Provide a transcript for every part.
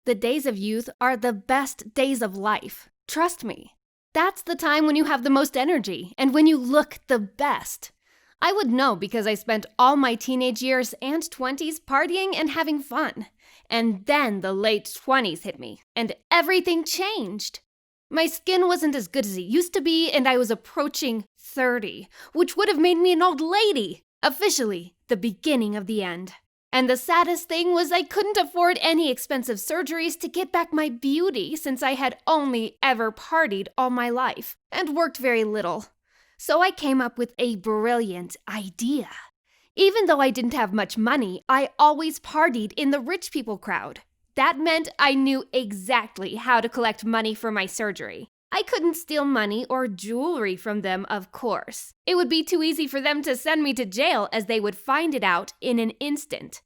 The days of youth are the best days of life. Trust me. That's the time when you have the most energy and when you look the best. I would know because I spent all my teenage years and 20s partying and having fun. And then the late 20s hit me, and everything changed. My skin wasn't as good as it used to be, and I was approaching 30, which would have made me an old lady. Officially, the beginning of the end. And the saddest thing was I couldn't afford any expensive surgeries to get back my beauty since I had only ever partied all my life and worked very little. So I came up with a brilliant idea. Even though I didn't have much money, I always partied in the rich people crowd. That meant I knew exactly how to collect money for my surgery. I couldn't steal money or jewelry from them, of course. It would be too easy for them to send me to jail as they would find it out in an instant.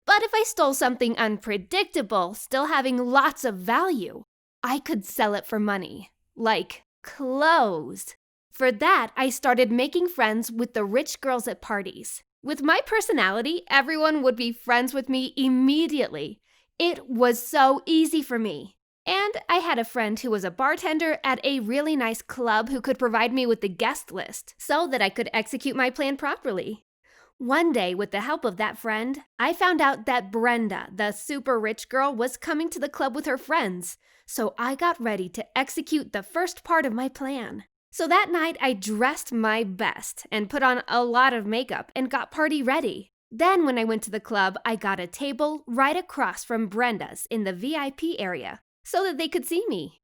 But if I stole something unpredictable, still having lots of value, I could sell it for money, like clothes. For that, I started making friends with the rich girls at parties. With my personality, everyone would be friends with me immediately. It was so easy for me. And I had a friend who was a bartender at a really nice club who could provide me with the guest list so that I could execute my plan properly. One day, with the help of that friend, I found out that Brenda, the super rich girl, was coming to the club with her friends. So I got ready to execute the first part of my plan. So that night, I dressed my best and put on a lot of makeup and got party ready. Then when I went to the club, I got a table right across from Brenda's in the VIP area so that they could see me.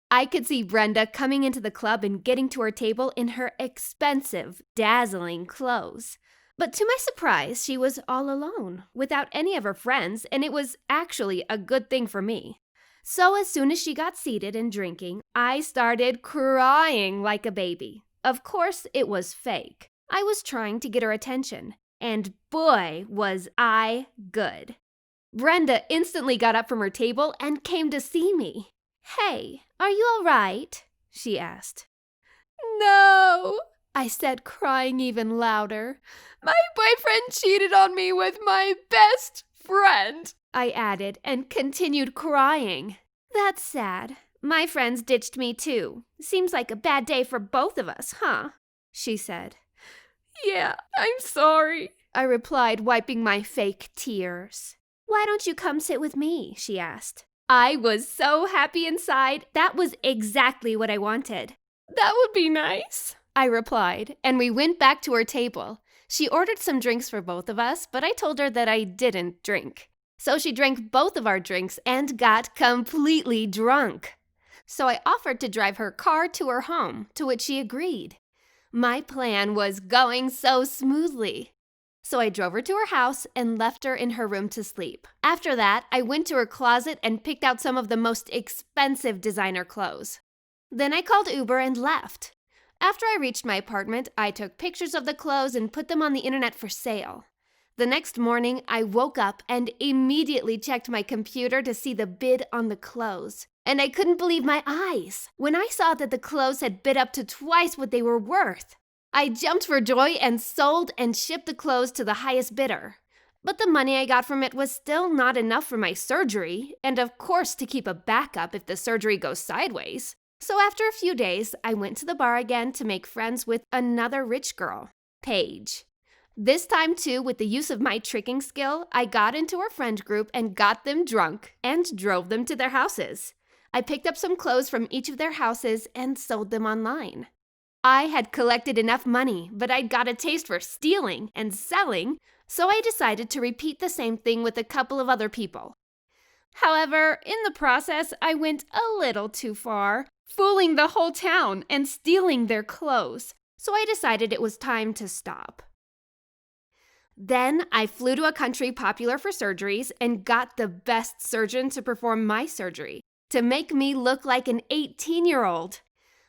I could see Brenda coming into the club and getting to her table in her expensive, dazzling clothes. But to my surprise, she was all alone, without any of her friends, and it was actually a good thing for me. So as soon as she got seated and drinking, I started crying like a baby. Of course, it was fake. I was trying to get her attention, and boy, was I good. Brenda instantly got up from her table and came to see me. "Hey, are you all right?" she asked. "No," I said, crying even louder. "My boyfriend cheated on me with my best friend," I added and continued crying. "That's sad. My friends ditched me too. Seems like a bad day for both of us, huh?" she said. "Yeah, I'm sorry," I replied, wiping my fake tears. "Why don't you come sit with me?" she asked. I was so happy inside. That was exactly what I wanted. "That would be nice," I replied, and we went back to her table. She ordered some drinks for both of us, but I told her that I didn't drink. So she drank both of our drinks and got completely drunk. So I offered to drive her car to her home, to which she agreed. My plan was going so smoothly. So I drove her to her house and left her in her room to sleep. After that, I went to her closet and picked out some of the most expensive designer clothes. Then I called Uber and left. After I reached my apartment, I took pictures of the clothes and put them on the internet for sale. The next morning, I woke up and immediately checked my computer to see the bid on the clothes. And I couldn't believe my eyes when I saw that the clothes had bid up to twice what they were worth. I jumped for joy and sold and shipped the clothes to the highest bidder. But the money I got from it was still not enough for my surgery, and of course to keep a backup if the surgery goes sideways. So after a few days, I went to the bar again to make friends with another rich girl, Paige. This time too, with the use of my tricking skill, I got into her friend group and got them drunk and drove them to their houses. I picked up some clothes from each of their houses and sold them online. I had collected enough money, but I'd got a taste for stealing and selling, so I decided to repeat the same thing with a couple of other people. However, in the process, I went a little too far, fooling the whole town and stealing their clothes, so I decided it was time to stop. Then I flew to a country popular for surgeries and got the best surgeon to perform my surgery, to make me look like an 18-year-old.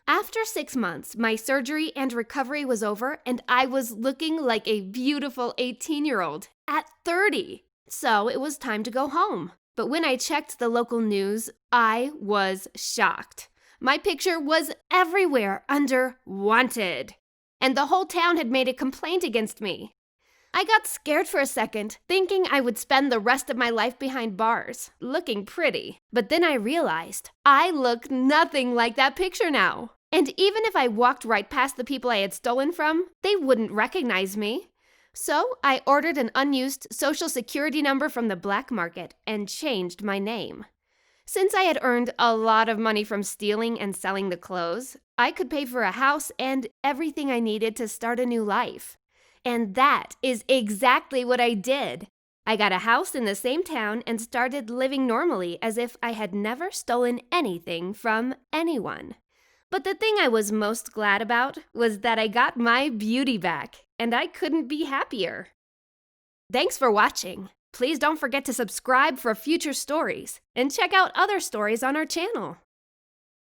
After 6 months, my surgery and recovery was over, and I was looking like a beautiful 18-year-old at 30. So it was time to go home. But when I checked the local news, I was shocked. My picture was everywhere under wanted, and the whole town had made a complaint against me. I got scared for a second, thinking I would spend the rest of my life behind bars, looking pretty. But then I realized I look nothing like that picture now. And even if I walked right past the people I had stolen from, they wouldn't recognize me. So I ordered an unused social security number from the black market and changed my name. Since I had earned a lot of money from stealing and selling the clothes, I could pay for a house and everything I needed to start a new life. And that is exactly what I did. I got a house in the same town and started living normally as if I had never stolen anything from anyone. But the thing I was most glad about was that I got my beauty back, and I couldn't be happier. Thanks for watching. Please don't forget to subscribe for future stories and check out other stories on our channel.